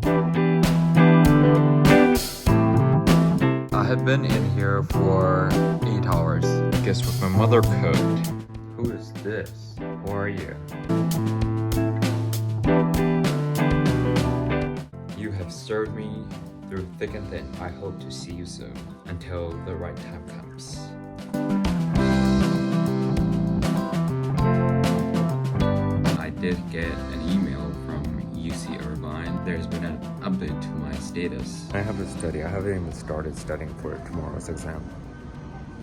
I have been in here for 8 hours. Guess what my mother cooked? Who is this? Who are you? You have served me through thick and thin. I hope to see you soon, until the right time comes. I did get an email from UC Irvine. There's been an update to my status. I have to study. I haven't even started studying for tomorrow's exam.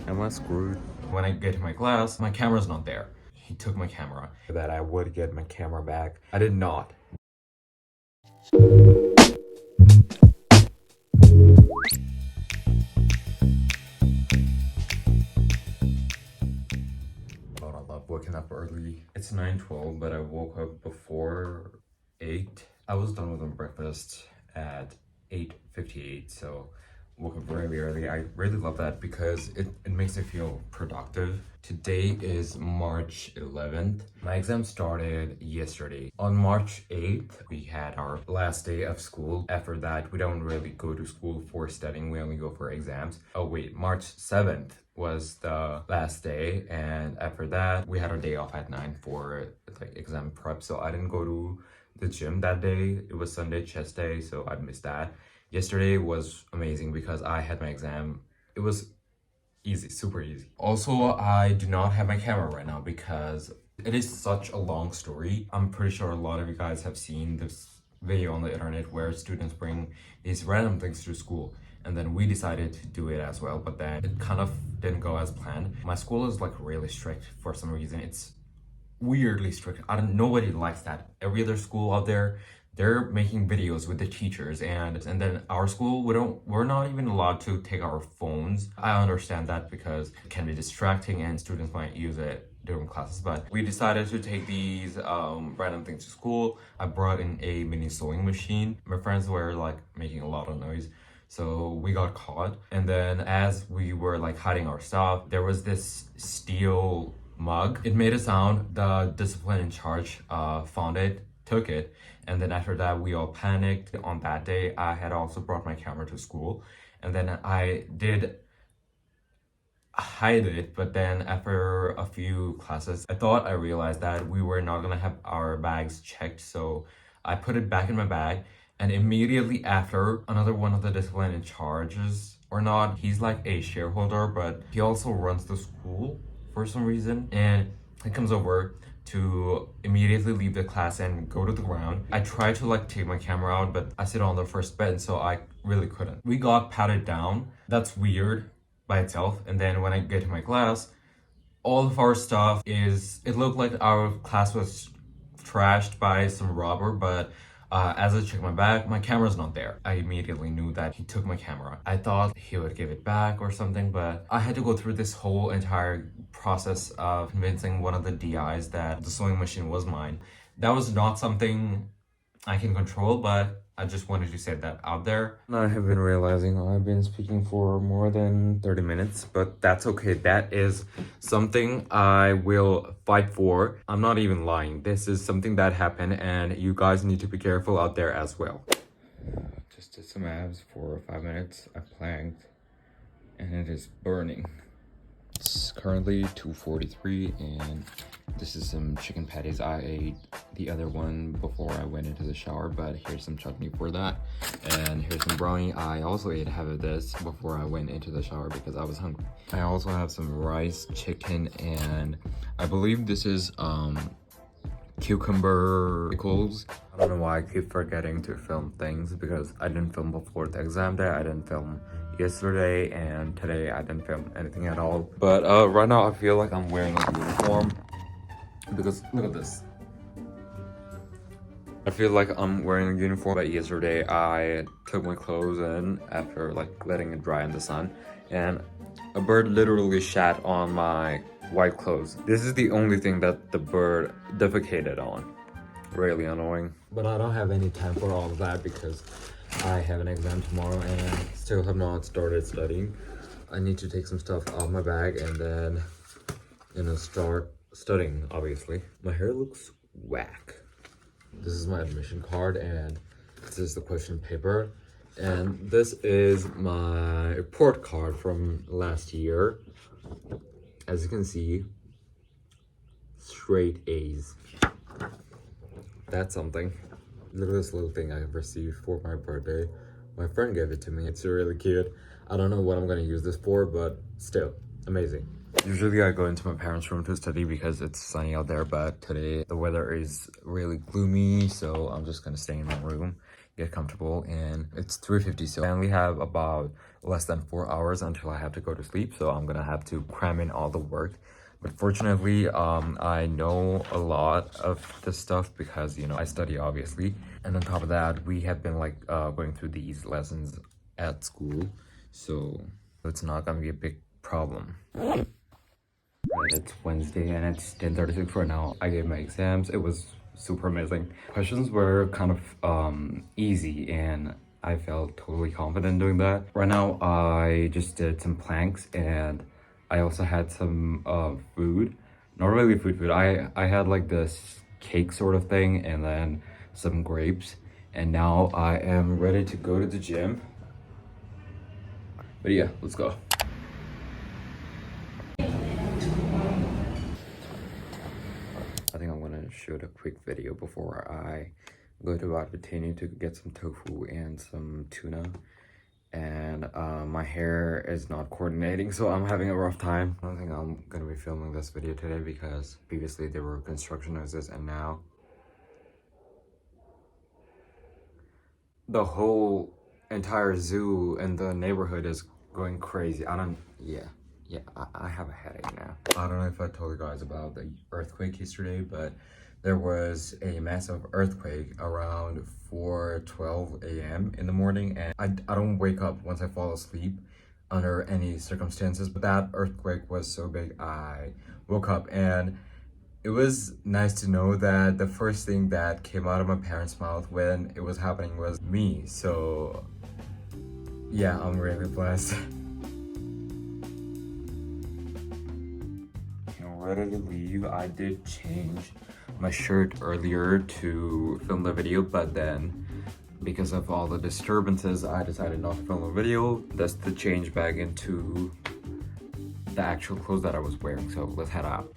Am I screwed? When I get to my class, my camera's not there. He took my camera. That I would get my camera back. I did not. God, I love waking up early. It's 9:12, but I woke up before 8. I was done with my breakfast at 8:58, so woke up really early. I really love that because it makes me feel productive. Today is March 11th. My exam started yesterday. On March 8th, we had our last day of school. After that, we don't really go to school for studying. We only go for exams. Oh wait, March 7th was the last day, and after that, we had a day off at 9 for like exam prep. So I didn't go to the gym that day. It was Sunday chest day, so I missed that. Yesterday was amazing because I had my exam. It was easy, super easy. Also, I do not have my camera right now because it is such a long story. I'm pretty sure a lot of you guys have seen this video on the internet where students bring these random things to school, and then we decided to do it as well, but then it kind of didn't go as planned. My school is like really strict for some reason. It's weirdly strict. Nobody likes that. Every other school out there, they're making videos with the teachers, and then our school, we're not even allowed to take our phones. I understand that because it can be distracting and students might use it during classes, but we decided to take these random things to school. I brought in a mini sewing machine. My friends were like making a lot of noise, so we got caught. And then as we were like hiding our stuff, there was this steel mug. It made a sound. The discipline in charge found it, took it, and then after that we all panicked. On that day, I had also brought my camera to school, and then I did hide it, but then after a few classes, I realized that we were not gonna have our bags checked, so I put it back in my bag, and immediately after, another one of the discipline in charges, or not, he's like a shareholder, but he also runs the school for some reason, and he comes over to immediately leave the class and go to the ground. I tried to like take my camera out, but I sit on the first bed, so I really couldn't. We got patted down. That's weird by itself. And then when I get to my class, all of our stuff it looked like our class was trashed by some robber, but as I checked my bag, my camera's not there. I immediately knew that he took my camera. I thought he would give it back or something, but I had to go through this whole entire process of convincing one of the DIs that the sewing machine was mine. That was not something I can control, but I just wanted to say that out there. I have been realizing I've been speaking for more than 30 minutes, but that's okay. That is something I will fight for. I'm not even lying. This is something that happened, and you guys need to be careful out there as well. Just did some abs for 5 minutes. I planked, and it is burning. It's currently 2:43, and this is some chicken patties. I ate the other one before I went into the shower, but here's some chutney for that. And here's some brownie. I also ate half of this before I went into the shower because I was hungry. I also have some rice, chicken, and I believe this is cucumber pickles. I don't know why I keep forgetting to film things because I didn't film before the exam day. I didn't film yesterday, and today I didn't film anything at all. But right now I feel like I'm wearing a uniform because look at this. I feel like I'm wearing a uniform, but yesterday I took my clothes in after like letting it dry in the sun, and a bird literally shat on my white clothes. This is the only thing that the bird defecated on. Really annoying. But I don't have any time for all of that because I have an exam tomorrow and still have not started studying. I need to take some stuff out of my bag and then, start studying, obviously. My hair looks whack. This is my admission card, and This is the question paper. And this is my report card from last year. As you can see, straight A's. That's something. Look at this little thing I received for my birthday. My friend gave it to me. It's really cute. I don't know what I'm gonna use this for, but still, amazing. Usually I go into my parents' room to study because it's sunny out there, but today the weather is really gloomy, so I'm just gonna stay in my room, get comfortable, and it's 3:50, so I only have about less than 4 hours until I have to go to sleep, so I'm gonna have to cram in all the work. But fortunately, I know a lot of this stuff because, you know, I study obviously. And on top of that, we have been like going through these lessons at school, so it's not gonna be a big problem. Right, it's Wednesday and it's 10:36 right now. I gave my exams. It was super amazing. Questions were kind of easy and I felt totally confident doing that. Right now, I just did some planks and I also had some food. Not really food. I had like this cake sort of thing and then some grapes. And now I am ready to go to the gym. But yeah, let's go. I think I'm gonna shoot a quick video before I go to Albertini to get some tofu and some tuna. And my hair is not coordinating, so I'm having a rough time. I don't think I'm gonna be filming this video today because previously there were construction noises and now the whole entire zoo and the neighborhood is going crazy. I have a headache now. I don't know if I told you guys about the earthquake yesterday, but there was a massive earthquake around 4:12 a.m. in the morning, and I don't wake up once I fall asleep under any circumstances, but that earthquake was so big I woke up, and it was nice to know that the first thing that came out of my parents' mouth when it was happening was me. So yeah, I'm really blessed. Ready to leave. I did change my shirt earlier to film the video, but then because of all the disturbances I decided not to film a video. That's to change back into the actual clothes that I was wearing. So let's head out.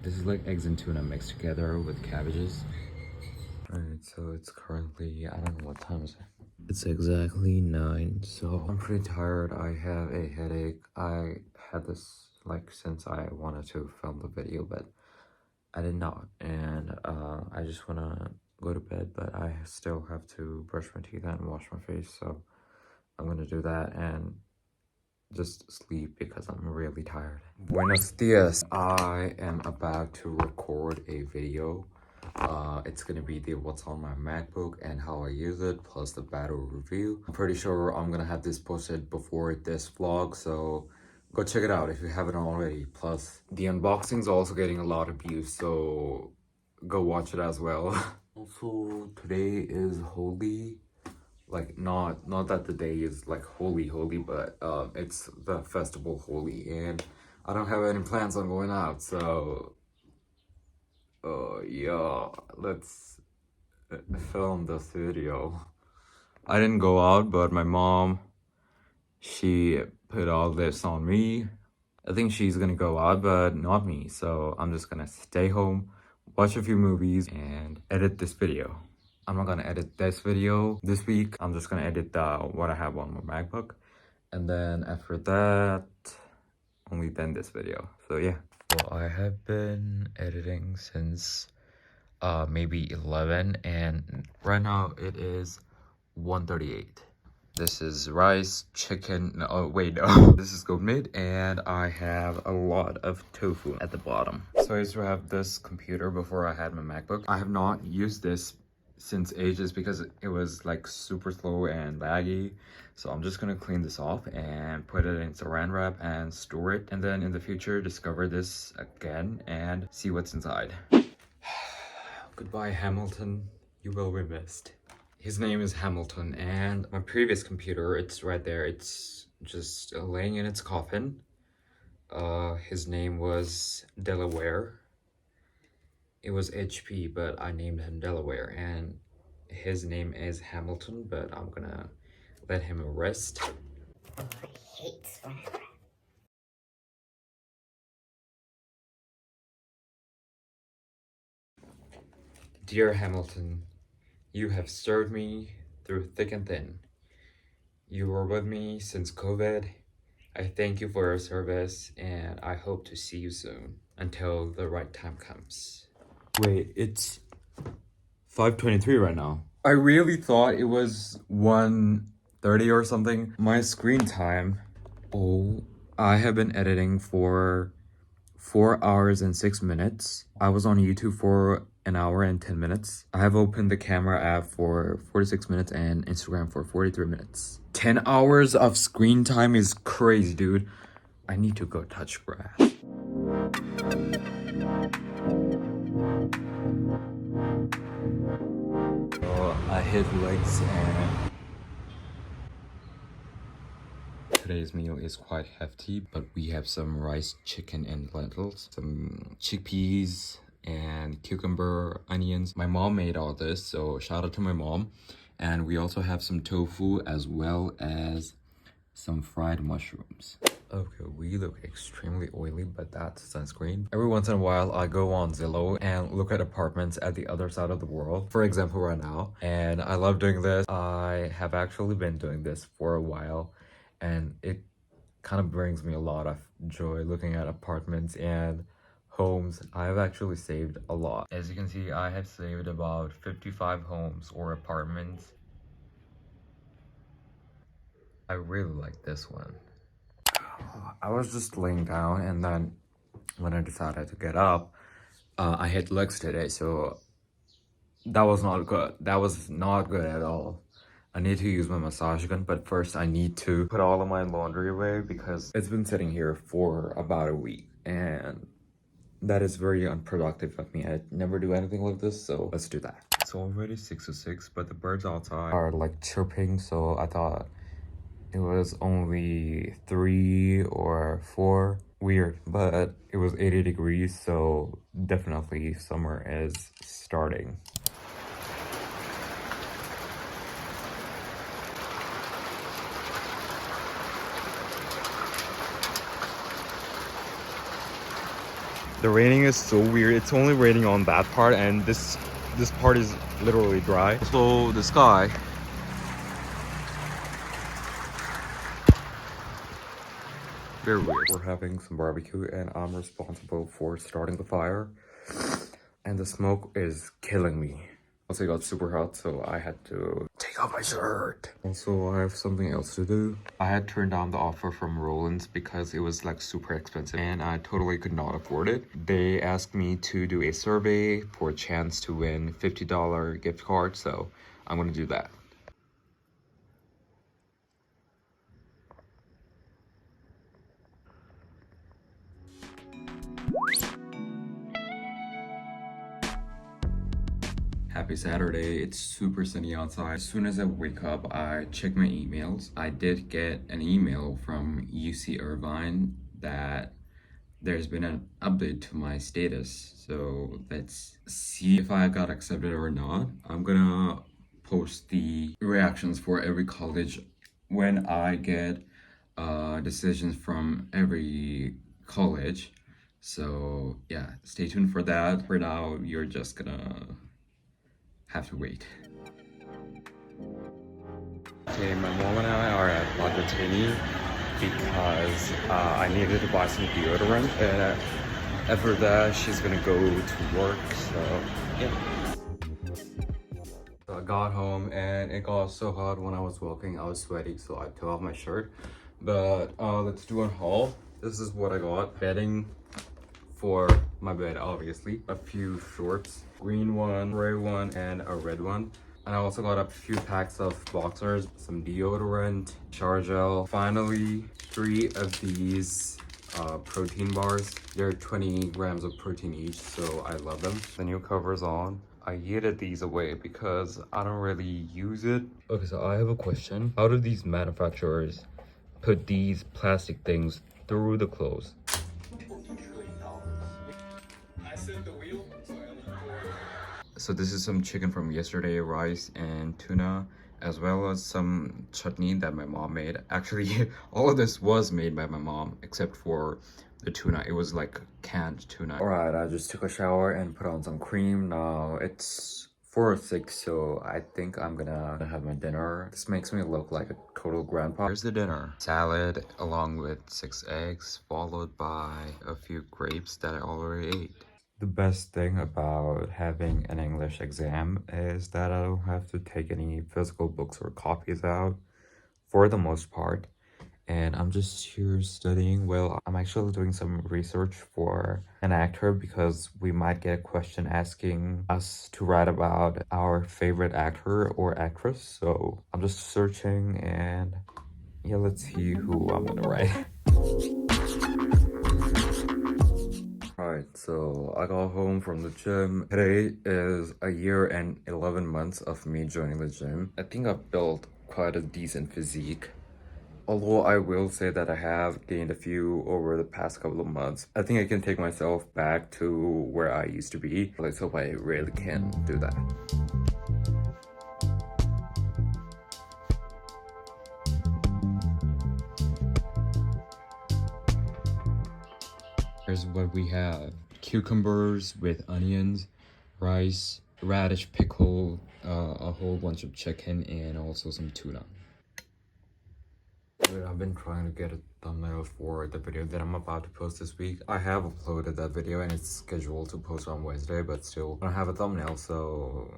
This is like eggs and tuna mixed together with cabbages. Alright, so it's currently, I don't know what time is it. It's exactly 9, so I'm pretty tired. I have a headache. I had this like since I wanted to film the video, but I did not. And I just want to go to bed, but I still have to brush my teeth and wash my face. So I'm going to do that and just sleep because I'm really tired. Buenos dias. I am about to record a video. It's gonna be the what's on my MacBook and how I use it, plus the battle review. I'm pretty sure I'm gonna have this posted before this vlog, so go check it out if you haven't already. Plus, the unboxing's also getting a lot of views, so go watch it as well. Also, today is Holy. Like, not that the day is like holy, but it's the festival Holy, and I don't have any plans on going out, so yeah, let's film this video. I didn't go out, but my mom, she put all this on me. I think she's gonna go out, but not me, so I'm just gonna stay home, watch a few movies, and edit this video. I'm not gonna edit this video this week. I'm just gonna edit what I have on my MacBook, and then after that, only then this video. So yeah. Well, I have been editing since maybe 11, and right now it is 1:38. This is rice, chicken, no, oh wait, no. This is goat meat, and I have a lot of tofu at the bottom. So I used to have this computer before I had my MacBook. I have not used this since ages because it was like super slow and laggy. So I'm just gonna clean this off and put it in saran wrap and store it, and then in the future discover this again and see what's inside. Goodbye, Hamilton, you will be missed. His name is Hamilton, and my previous computer, it's right there. It's just laying in its coffin. His name was Delaware. It was HP, but I named him Delaware, and his name is Hamilton, but I'm gonna let him rest. Oh, I hate swearing. Dear Hamilton, you have served me through thick and thin. You were with me since COVID. I thank you for your service, and I hope to see you soon until the right time comes. Wait, it's 5:23 right now. I really thought it was 1:30 or something. My screen time. Oh, I have been editing for 4 hours and 6 minutes. I was on YouTube for an hour and 10 minutes. I have opened the camera app for 46 minutes and Instagram for 43 minutes. 10 hours of screen time is crazy, dude. I need to go touch grass. So I hit legs and today's meal is quite hefty, but we have some rice, chicken, and lentils, some chickpeas, and cucumber, onions. My mom made all this, so shout out to my mom. And we also have some tofu as well as some fried mushrooms. Okay, we look extremely oily, but that's sunscreen. Every once in a while, I go on Zillow and look at apartments at the other side of the world. For example, right now. And I love doing this. I have actually been doing this for a while, and it kind of brings me a lot of joy looking at apartments and homes. I have actually saved a lot. As you can see, I have saved about 55 homes or apartments. I really like this one. I was just laying down, and then when I decided to get up, I hit legs today, so that was not good. That was not good at all. I need to use my massage gun, but first I need to put all of my laundry away because it's been sitting here for about a week, and that is very unproductive of me. I never do anything like this, so let's do that. It's already 6:06, but the birds outside are like chirping, so I thought it was only 3 or 4. Weird, but it was 80 degrees, so definitely summer is starting. The raining is so weird. It's only raining on that part, and this part is literally dry. So the sky. Very weird. We're having some barbecue, and I'm responsible for starting the fire. And the smoke is killing me. Also, it got super hot, so I had to take off my shirt. Also, I have something else to do. I had turned down the offer from Roland's because it was like super expensive, and I totally could not afford it. They asked me to do a survey for a chance to win $50 gift card, so I'm gonna do that. Happy Saturday. It's super sunny outside. As soon as I wake up, I check my emails. I did get an email from UC Irvine that there's been an update to my status. So let's see if I got accepted or not. I'm gonna post the reactions for every college when I get decisions from every college. So yeah, stay tuned for that. For now, you're just gonna have to wait. Okay, my mom and I are at Lagatini because I needed to buy some deodorant, and after that she's gonna go to work, so yeah. So I got home and it got so hot when I was walking. I was sweaty, so I took off my shirt. But let's do a haul. This is what I got. Bedding for my bed, obviously. A few shorts, green one, gray one, and a red one. And I also got a few packs of boxers, some deodorant, shower gel. Finally, 3 of these protein bars. They're 20 grams of protein each, so I love them. The new cover's on. I yeeted these away because I don't really use it. Okay, so I have a question. How do these manufacturers put these plastic things through the clothes? So this is some chicken from yesterday, rice and tuna, as well as some chutney that my mom made. Actually, all of this was made by my mom, except for the tuna. It was like canned tuna. Alright, I just took a shower and put on some cream. Now it's 4:06, so I think I'm gonna have my dinner. This makes me look like a total grandpa. Here's the dinner. Salad along with 6 eggs, followed by a few grapes that I already ate. The best thing about having an English exam is that I don't have to take any physical books or copies out for the most part. And I'm just here studying. Well, I'm actually doing some research for an actor because we might get a question asking us to write about our favorite actor or actress. So I'm just searching and yeah, let's see who I'm gonna write. Alright, so I got home from the gym. Today is a year and 11 months of me joining the gym. I think I've built quite a decent physique. Although I will say that I have gained a few over the past couple of months. I think I can take myself back to where I used to be. Let's hope I really can do that. Here's what we have. Cucumbers with onions, rice, radish pickle, a whole bunch of chicken, and also some tuna. I've been trying to get a thumbnail for the video that I'm about to post this week. I have uploaded that video and it's scheduled to post on Wednesday, but still I don't have a thumbnail, so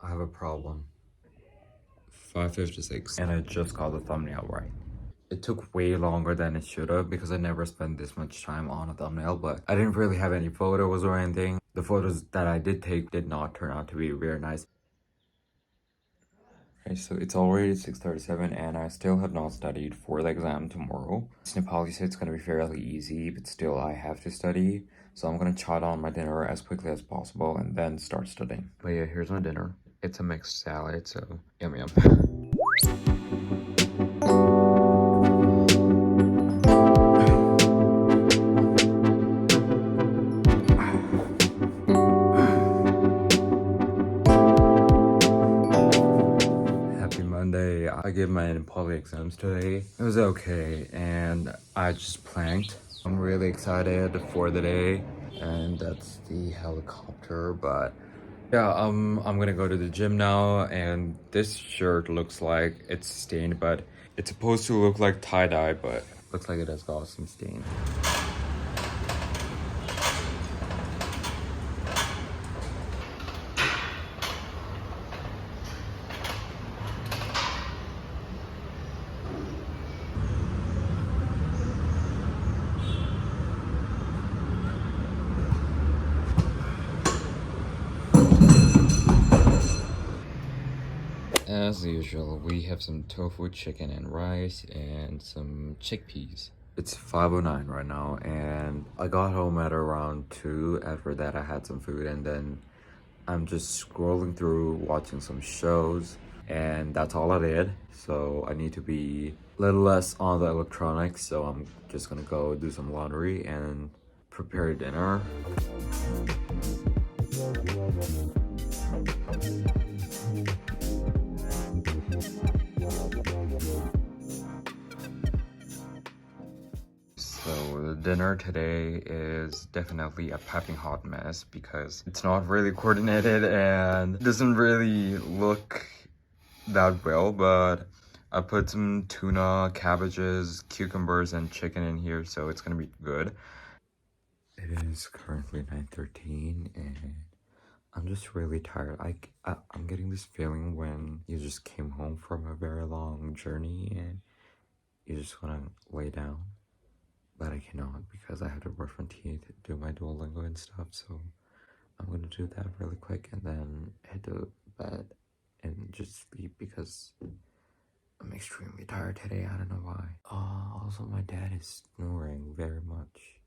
I have a problem. 5:56, and I just got the thumbnail right. It took way longer than it should have because I never spent this much time on a thumbnail, but I didn't really have any photos or anything. The photos that I did take did not turn out to be very nice. Okay, so it's already 6:37 and I still have not studied for the exam tomorrow. It's Nepali, so it's gonna be fairly easy, but still I have to study. So I'm gonna chow down my dinner as quickly as possible and then start studying. But yeah, here's my dinner. It's a mixed salad, so yum yum. Happy Monday. I gave my Nepali exams today. It was okay, and I just planked. I'm really excited for the day, and that's the helicopter, but yeah, I'm gonna go to the gym now, and this shirt looks like it's stained, but it's supposed to look like tie-dye, but looks like it has got some stain. As usual, we have some tofu, chicken, and rice, and some chickpeas. It's 5:09 right now, and I got home at around 2. After that, I had some food, and then I'm just scrolling through, watching some shows, and that's all I did. So I need to be a little less on the electronics, so I'm just gonna go do some laundry and prepare dinner. So the dinner today is definitely a piping hot mess because it's not really coordinated and doesn't really look that well, but I put some tuna, cabbages, cucumbers, and chicken in here, so it's gonna be good. It is currently 9:13 and I'm just really tired. I'm getting this feeling when you just came home from a very long journey and you just want to lay down. But I cannot because I have to brush my teeth, do my Duolingo and stuff, so I'm gonna do that really quick and then head to bed and just sleep because I'm extremely tired today. I don't know why. Also my dad is snoring very much.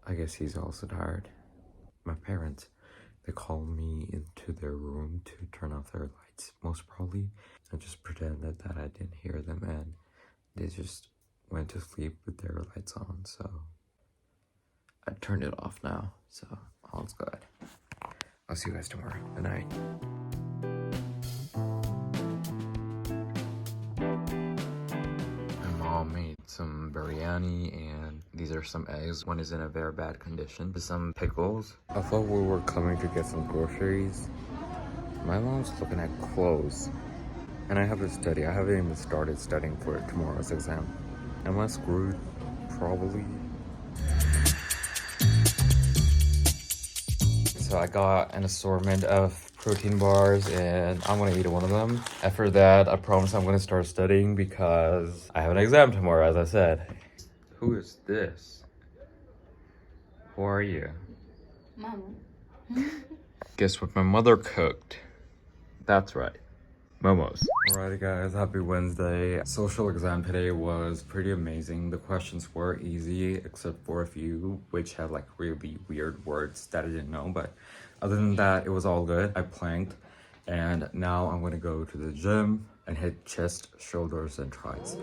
I guess he's also tired. My parents, They called me into their room to turn off their lights, most probably. I just pretended that I didn't hear them, and they just went to sleep with their lights on, so I turned it off now, so all's good. I'll see you guys tomorrow. Good night. My mom made some biryani, and these are some eggs. One is in a very bad condition. Some pickles. I thought we were coming to get some groceries. My mom's looking at clothes. And I have to study. I haven't even started studying for tomorrow's exam. Am I screwed? Probably. So I got an assortment of protein bars and I'm gonna eat one of them. After that, I promise I'm gonna start studying because I have an exam tomorrow, as I said. Who is this? Who are you? Mom. Guess what my mother cooked? That's right. Momos. Alrighty guys, happy Wednesday. Social exam today was pretty amazing. The questions were easy except for a few which had like really weird words that I didn't know, but other than that it was all good. I planked and now I'm gonna go to the gym and hit chest, shoulders, and tries.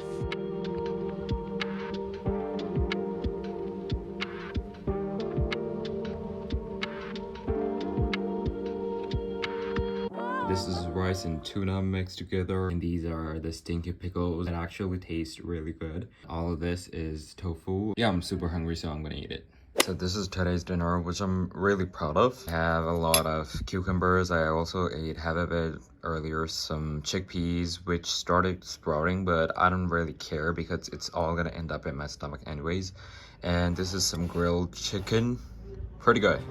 This is rice and tuna mixed together, and these are the stinky pickles. It actually tastes really good. All of this is tofu. Yeah, I'm super hungry, so I'm gonna eat it. So this is today's dinner, which I'm really proud of. I have a lot of cucumbers. I also ate half of it earlier, some chickpeas, which started sprouting, but I don't really care because it's all gonna end up in my stomach anyways. And this is some grilled chicken. Pretty good.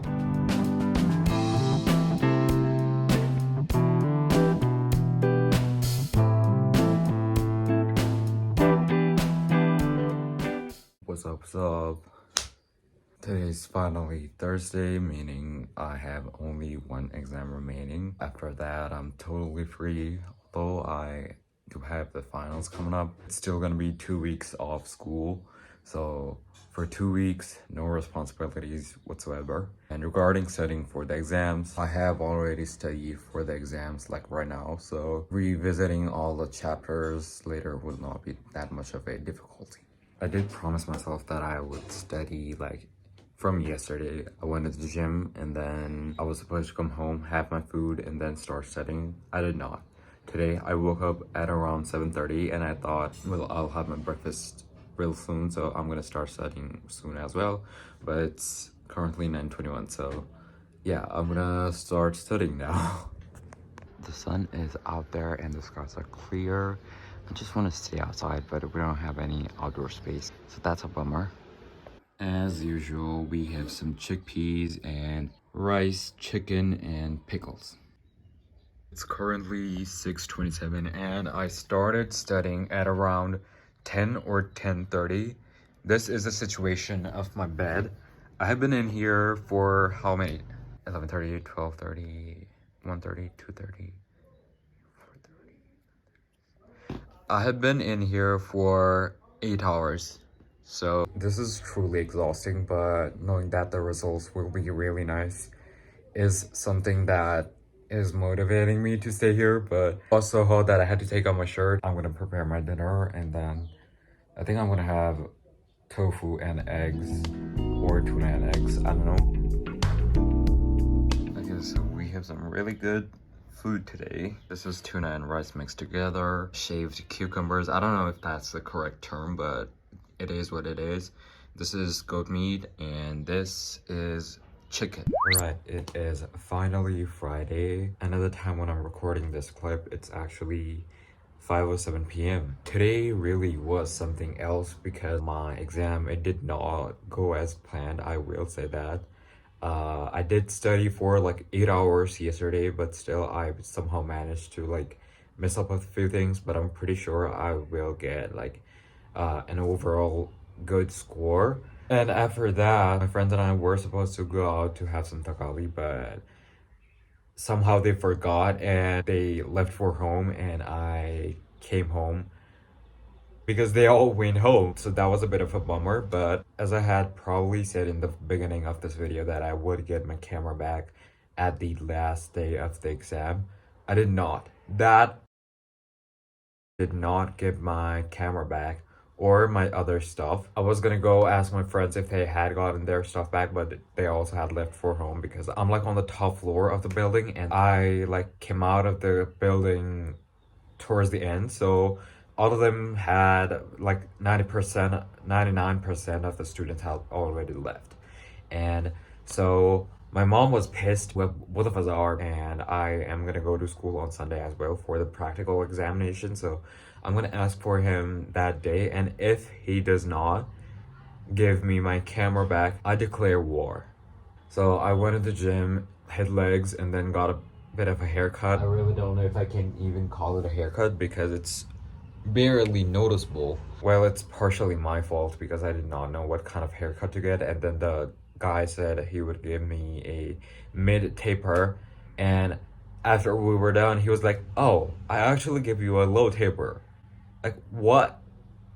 What's up? Today's finally Thursday, meaning I have only one exam remaining. After that, I'm totally free, although I do have the finals coming up. It's still gonna be 2 weeks off school, so for 2 weeks, no responsibilities whatsoever. And regarding studying for the exams, I have already studied for the exams like right now, so revisiting all the chapters later would not be that much of a difficulty. I did promise myself that I would study like from yesterday. I went to the gym and then I was supposed to come home, have my food, and then start studying. I did not. Today I woke up at around 7:30 and I thought, well, I'll have my breakfast real soon, so I'm gonna start studying soon as well. But it's currently 9:21, so yeah, I'm gonna start studying now. The sun is out there and the skies are clear. I just want to stay outside, but we don't have any outdoor space, so that's a bummer. As usual, we have some chickpeas and rice, chicken, and pickles. It's currently 6:27 and I started studying at around 10 or 10:30. This is the situation of my bed. I have been in here for how many? 11:30, 12:30, 1:30, 2:30. I have been in here for 8 hours, so this is truly exhausting, but knowing that the results will be really nice is something that is motivating me to stay here. But also that I had to take off my shirt. I'm gonna prepare my dinner and then I think I'm gonna have tofu and eggs or tuna and eggs, I don't know. Okay, so we have some really good food today. This is tuna and rice mixed together, shaved cucumbers. I don't know if that's the correct term, but it is what it is. This is goat meat and this is chicken. Right, it is finally Friday. Another time when I'm recording this clip, it's actually 5:07 p.m. Today really was something else because my exam, it did not go as planned, I will say that. I did study for like 8 hours yesterday, but still I somehow managed to like mess up a few things, but I'm pretty sure I will get like an overall good score. And after that, my friends and I were supposed to go out to have some takali, but somehow they forgot and they left for home and I came home because they all went home, so that was a bit of a bummer. But as I had probably said in the beginning of this video that I would get my camera back at the last day of the exam. I did not. That did not give my camera back or my other stuff. I was gonna go ask my friends if they had gotten their stuff back, but they also had left for home because I'm like on the top floor of the building and I like came out of the building towards the end. So all of them had like 90%, 99% of the students had already left. And so my mom was pissed. Well, both of us are, and I am gonna go to school on Sunday as well for the practical examination. So I'm gonna ask for him that day, and if he does not give me my camera back, I declare war. So I went to the gym, hit legs, and then got a bit of a haircut. I really don't know if I can even call it a haircut because it's barely noticeable. Well, it's partially my fault because I did not know what kind of haircut to get, and then the guy said he would give me a mid taper, and after we were done he was like, oh, I actually give you a low taper. Like, what?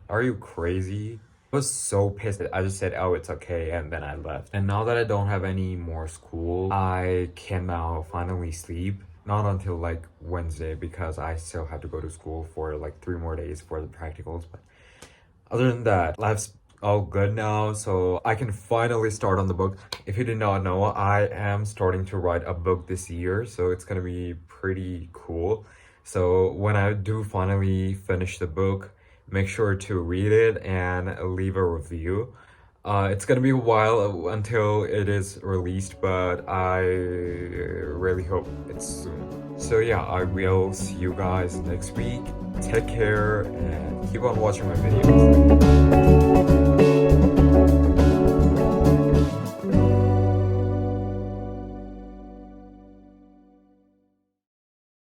Are you crazy? I was so pissed. I just said, oh, it's okay, and then I left. And now that I don't have any more school, I can now finally sleep. Not until like Wednesday because I still have to go to school for like 3 more days for the practicals. But other than that, life's all good now, so I can finally start on the book. If you did not know, I am starting to write a book this year, so it's gonna be pretty cool. So when I do finally finish the book, make sure to read it and leave a review. It's gonna be a while until it is released, but I really hope it's soon. So yeah, I will see you guys next week. Take care and keep on watching my videos.